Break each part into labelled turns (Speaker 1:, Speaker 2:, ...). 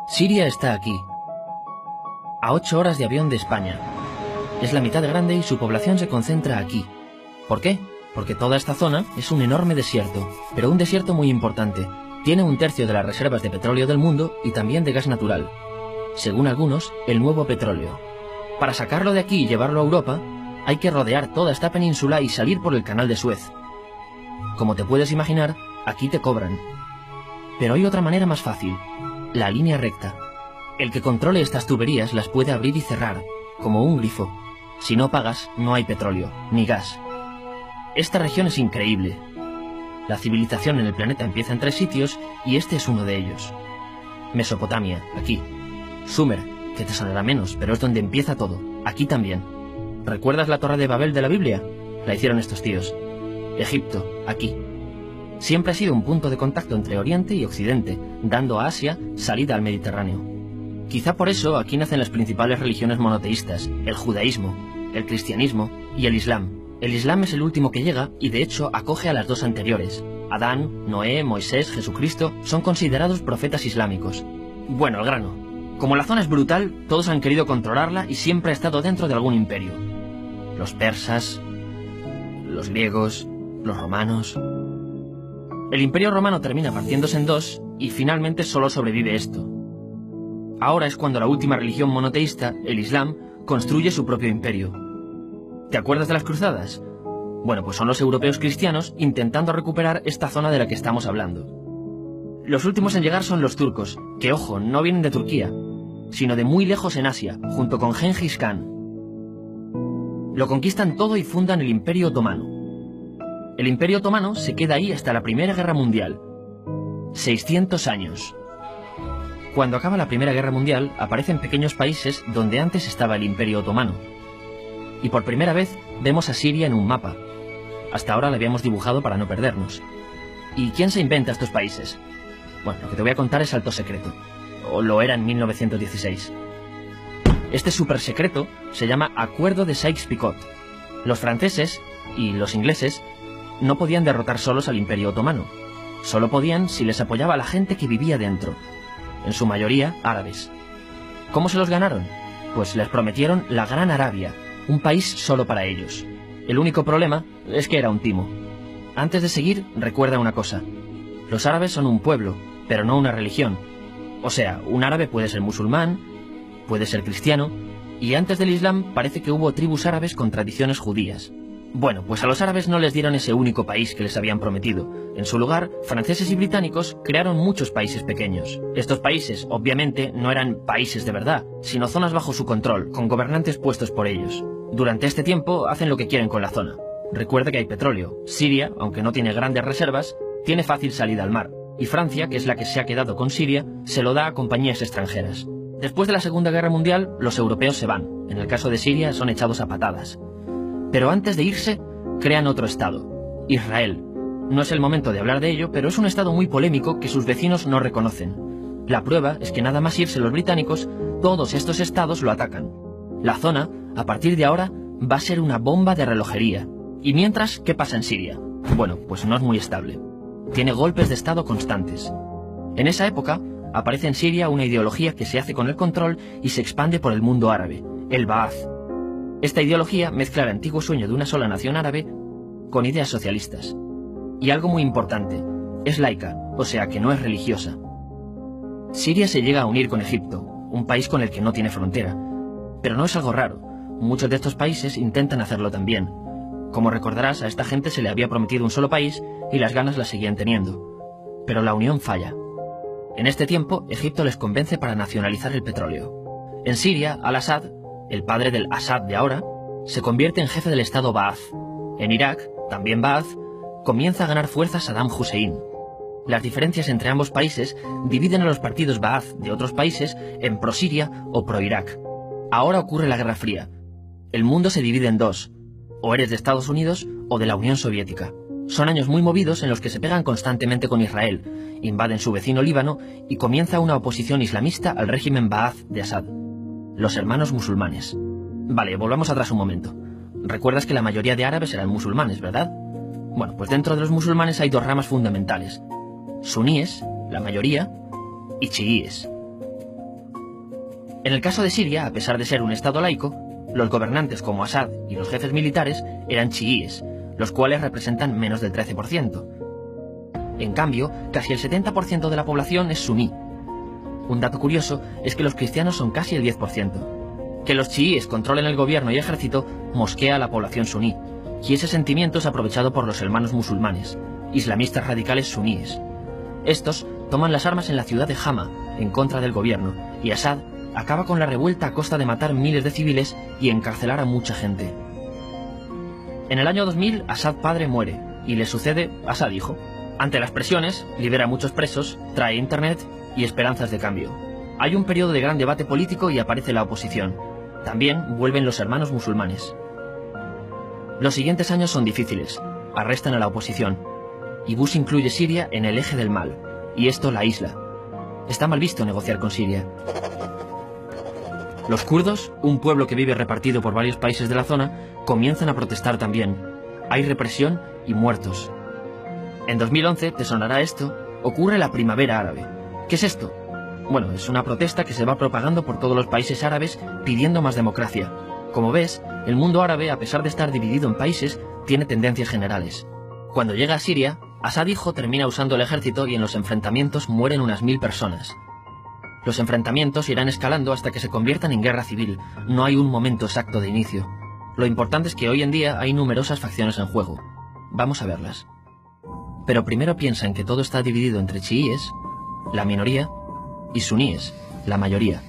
Speaker 1: Siria está aquí, a 8 horas de avión de España. Es la mitad grande y su población se concentra aquí. ¿Por qué? Porque toda esta zona es un enorme desierto, pero un desierto muy importante. Tiene 1/3 de las reservas de petróleo del mundo y también de gas natural. Según algunos, el nuevo petróleo. Para sacarlo de aquí y llevarlo a Europa, hay que rodear toda esta península y salir por el canal de Suez. Como te puedes imaginar, aquí te cobran. Pero hay otra manera más fácil, la línea recta. El que controle estas tuberías las puede abrir y cerrar, como un grifo. Si no pagas, no hay petróleo, ni gas. Esta región es increíble. La civilización en el planeta empieza en 3 sitios y este es uno de ellos. Mesopotamia, aquí. Sumer, que te sonará menos, pero es donde empieza todo, aquí también. ¿Recuerdas la Torre de Babel de la Biblia? La hicieron estos tíos. Egipto, aquí. Siempre ha sido un punto de contacto entre Oriente y Occidente, dando a Asia salida al Mediterráneo. Quizá por eso aquí nacen las principales religiones monoteístas, el judaísmo, el cristianismo y el islam. El islam es el último que llega y de hecho acoge a las 2 anteriores. Adán, Noé, Moisés, Jesucristo son considerados profetas islámicos. Bueno, al grano. Como la zona es brutal, todos han querido controlarla y siempre ha estado dentro de algún imperio. Los persas, los griegos, los romanos. El imperio romano termina partiéndose en 2 y finalmente solo sobrevive esto. Ahora es cuando la última religión monoteísta, el Islam, construye su propio imperio. ¿Te acuerdas de las cruzadas? Bueno, pues son los europeos cristianos intentando recuperar esta zona de la que estamos hablando. Los últimos en llegar son los turcos, que ojo, no vienen de Turquía, sino de muy lejos en Asia, junto con Gengis Khan. Lo conquistan todo y fundan el Imperio Otomano. El Imperio Otomano se queda ahí hasta la Primera Guerra Mundial. 600 años. Cuando acaba la Primera Guerra Mundial, aparecen pequeños países donde antes estaba el Imperio Otomano. Y por primera vez vemos a Siria en un mapa. Hasta ahora la habíamos dibujado para no perdernos. ¿Y quién se inventa estos países? Bueno, lo que te voy a contar es alto secreto. O lo era en 1916. Este súper secreto se llama Acuerdo de Sykes-Picot. Los franceses y los ingleses no podían derrotar solos al Imperio Otomano. Solo podían si les apoyaba la gente que vivía dentro. En su mayoría árabes. ¿Cómo se los ganaron? Pues les prometieron la Gran Arabia, un país solo para ellos. El único problema es que era un timo. Antes de seguir, recuerda una cosa. Los árabes son un pueblo, pero no una religión. O sea, un árabe puede ser musulmán, puede ser cristiano, y antes del Islam parece que hubo tribus árabes con tradiciones judías. Bueno, pues a los árabes no les dieron ese único país que les habían prometido. En su lugar, franceses y británicos crearon muchos países pequeños. Estos países, obviamente, no eran países de verdad, sino zonas bajo su control, con gobernantes puestos por ellos. Durante este tiempo hacen lo que quieren con la zona. Recuerda que hay petróleo. Siria, aunque no tiene grandes reservas, tiene fácil salida al mar. Y Francia, que es la que se ha quedado con Siria, se lo da a compañías extranjeras. Después de la Segunda Guerra Mundial, los europeos se van. En el caso de Siria, son echados a patadas. Pero antes de irse, crean otro estado, Israel. No es el momento de hablar de ello, pero es un estado muy polémico que sus vecinos no reconocen. La prueba es que nada más irse los británicos, todos estos estados lo atacan. La zona, a partir de ahora, va a ser una bomba de relojería. Y mientras, ¿qué pasa en Siria? Bueno, pues no es muy estable. Tiene golpes de estado constantes. En esa época, aparece en Siria una ideología que se hace con el control y se expande por el mundo árabe, el Ba'ath. Esta ideología mezcla el antiguo sueño de una sola nación árabe con ideas socialistas. Y algo muy importante, es laica, o sea que no es religiosa. Siria se llega a unir con Egipto, un país con el que no tiene frontera. Pero no es algo raro, muchos de estos países intentan hacerlo también. Como recordarás, a esta gente se le había prometido un solo país y las ganas las seguían teniendo. Pero la unión falla. En este tiempo, Egipto les convence para nacionalizar el petróleo. En Siria, Al-Assad, el padre del Assad de ahora, se convierte en jefe del estado Ba'ath. En Irak, también Ba'ath, comienza a ganar fuerza Saddam Hussein. Las diferencias entre ambos países dividen a los partidos Ba'ath de otros países en pro-Siria o pro-Irak. Ahora ocurre la Guerra Fría. El mundo se divide en 2. O eres de Estados Unidos o de la Unión Soviética. Son años muy movidos en los que se pegan constantemente con Israel, invaden su vecino Líbano y comienza una oposición islamista al régimen Ba'ath de Assad. Los hermanos musulmanes. Vale, volvamos atrás un momento. Recuerdas que la mayoría de árabes eran musulmanes, ¿verdad? Bueno, pues dentro de los musulmanes hay 2 ramas fundamentales. Suníes, la mayoría, y chiíes. En el caso de Siria, a pesar de ser un estado laico, los gobernantes como Assad y los jefes militares eran chiíes, los cuales representan menos del 13%. En cambio, casi el 70% de la población es suní. Un dato curioso es que los cristianos son casi el 10%. Que los chiíes controlen el gobierno y ejército mosquea a la población suní, y ese sentimiento es aprovechado por los hermanos musulmanes, islamistas radicales suníes. Estos toman las armas en la ciudad de Hama, en contra del gobierno, y Assad acaba con la revuelta a costa de matar miles de civiles y encarcelar a mucha gente. En el año 2000, Assad padre muere, y le sucede Assad hijo. Ante las presiones, libera a muchos presos, trae internet y esperanzas de cambio. Hay un periodo de gran debate político y aparece la oposición. También vuelven los hermanos musulmanes. Los siguientes años son difíciles. Arrestan a la oposición. Y Bush incluye Siria en el eje del mal, y esto la aísla. Está mal visto negociar con Siria. Los kurdos, un pueblo que vive repartido por varios países de la zona, comienzan a protestar también. Hay represión y muertos. En 2011, te sonará esto, ocurre la Primavera Árabe. ¿Qué es esto? Bueno, es una protesta que se va propagando por todos los países árabes pidiendo más democracia. Como ves, el mundo árabe, a pesar de estar dividido en países, tiene tendencias generales. Cuando llega a Siria, Assad hijo termina usando el ejército y en los enfrentamientos mueren unas 1000 personas. Los enfrentamientos irán escalando hasta que se conviertan en guerra civil. No hay un momento exacto de inicio. Lo importante es que hoy en día hay numerosas facciones en juego. Vamos a verlas. Pero primero piensa en que todo está dividido entre chiíes, la minoría, y suníes, la mayoría.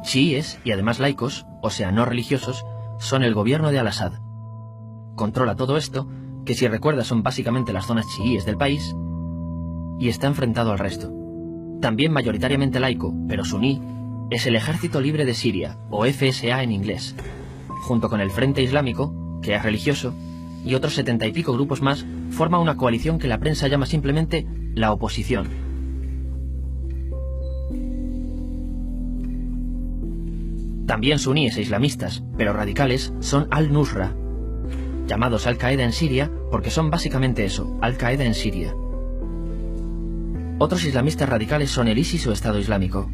Speaker 1: Chiíes, y además laicos, o sea, no religiosos, son el gobierno de Al-Assad. Controla todo esto, que si recuerdas son básicamente las zonas chiíes del país, y está enfrentado al resto. También mayoritariamente laico, pero suní, es el Ejército Libre de Siria, o FSA en inglés, junto con el Frente Islámico, que es religioso, y otros 70 y pico grupos más, forma una coalición que la prensa llama simplemente la oposición. También suníes e islamistas, pero radicales, son Al-Nusra, llamados Al-Qaeda en Siria porque son básicamente eso, Al-Qaeda en Siria. Otros islamistas radicales son el ISIS o Estado Islámico.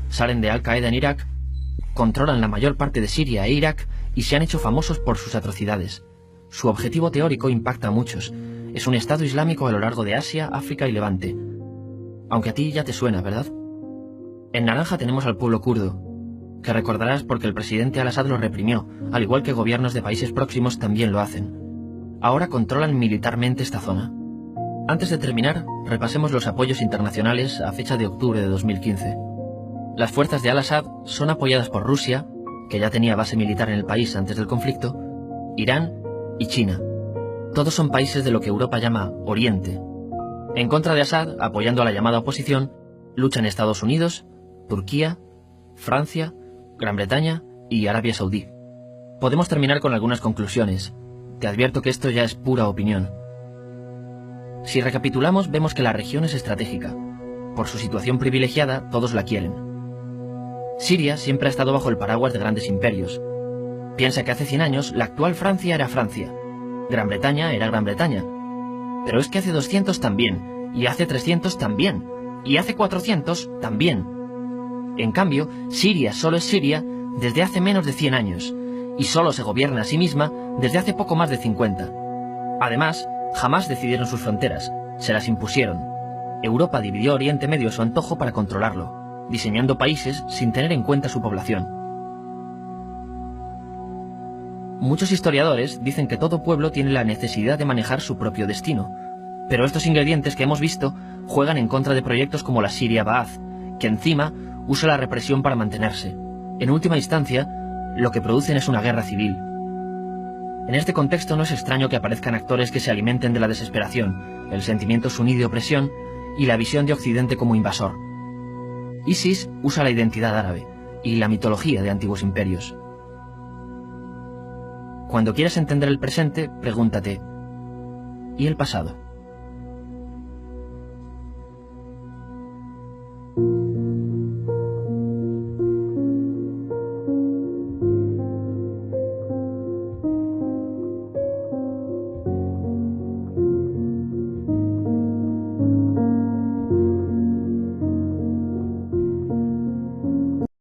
Speaker 1: Salen de Al-Qaeda en Irak, controlan la mayor parte de Siria e Irak y se han hecho famosos por sus atrocidades. Su objetivo teórico impacta a muchos. Es un Estado Islámico a lo largo de Asia, África y Levante. Aunque a ti ya te suena, ¿verdad? En naranja tenemos al pueblo kurdo, que recordarás porque el presidente Al-Assad lo reprimió, al igual que gobiernos de países próximos también lo hacen. Ahora controlan militarmente esta zona. Antes de terminar, repasemos los apoyos internacionales a fecha de octubre de 2015. Las fuerzas de Al-Assad son apoyadas por Rusia, que ya tenía base militar en el país antes del conflicto, Irán y China. Todos son países de lo que Europa llama Oriente. En contra de Assad, apoyando a la llamada oposición, luchan Estados Unidos, Turquía, Francia, Gran Bretaña y Arabia Saudí. Podemos terminar con algunas conclusiones. Te advierto que esto ya es pura opinión. Si recapitulamos, vemos que la región es estratégica. Por su situación privilegiada, todos la quieren. Siria siempre ha estado bajo el paraguas de grandes imperios. Piensa que hace 100 años la actual Francia era Francia. Gran Bretaña era Gran Bretaña. Pero es que hace 200 también, y hace 300 también, y hace 400 también. En cambio, Siria solo es Siria desde hace menos de 100 años, y solo se gobierna a sí misma desde hace poco más de 50. Además, jamás decidieron sus fronteras, se las impusieron. Europa dividió Oriente Medio a su antojo para controlarlo, diseñando países sin tener en cuenta su población. Muchos historiadores dicen que todo pueblo tiene la necesidad de manejar su propio destino, pero estos ingredientes que hemos visto juegan en contra de proyectos como la Siria Ba'ath, que encima usa la represión para mantenerse. En última instancia, lo que producen es una guerra civil. En este contexto no es extraño que aparezcan actores que se alimenten de la desesperación, el sentimiento suní de opresión y la visión de Occidente como invasor. ISIS usa la identidad árabe y la mitología de antiguos imperios. Cuando quieras entender el presente, pregúntate, ¿y el pasado?